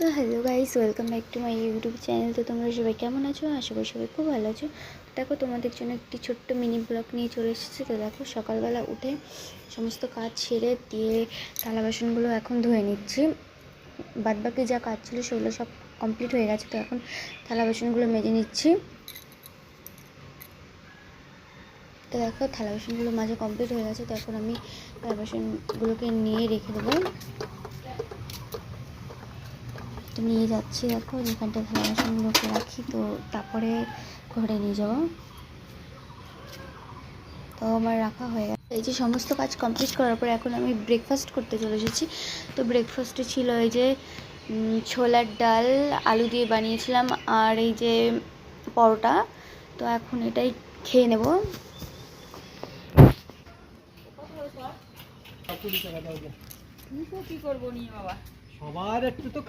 তো hello guys, welcome back to my YouTube channel. তো তোমরা সবাই কেমন আছো? আশা করি সবাই খুব ভালো আছো। দেখো, তোমাদের জন্য একটি ছোট্ট মিনি ব্লগ নিয়ে চলে এসেছি। তো দেখো, সকালবেলা উঠে সমস্ত কাজ সেরে দিয়ে থালা বাসনগুলো এখন ধুয়ে নিচ্ছি। বাদবাকি যা কাজ ছিল সেগুলো সব কমপ্লিট হয়ে গেছে। তো এখন থালা বাসনগুলো মেজে নিচ্ছি। তো দেখো, থালা বাসনগুলো মাজা কমপ্লিট হয়ে গেছে। তো এখন আমি থালা বাসনগুলোকে নিয়ে রেখে দেবো। তো নিয়ে যাচ্ছি, দেখো যেখানটা থালা বাসনগুলোকে রাখি, তো তারপরে ঘরে নিয়ে যাবো। তো আমার রাখা হয়ে গেছে। এই যে সমস্ত কাজ কমপ্লিট করার পরে এখন আমি ব্রেকফাস্ট করতে চলে এসেছি। তো ব্রেকফাস্টে ছিল এই যে ছোলার ডাল আলু দিয়ে বানিয়েছিলাম, আর এই যে পরোটা। তো এখন এটাই খেয়ে নেব। সবার একটু তো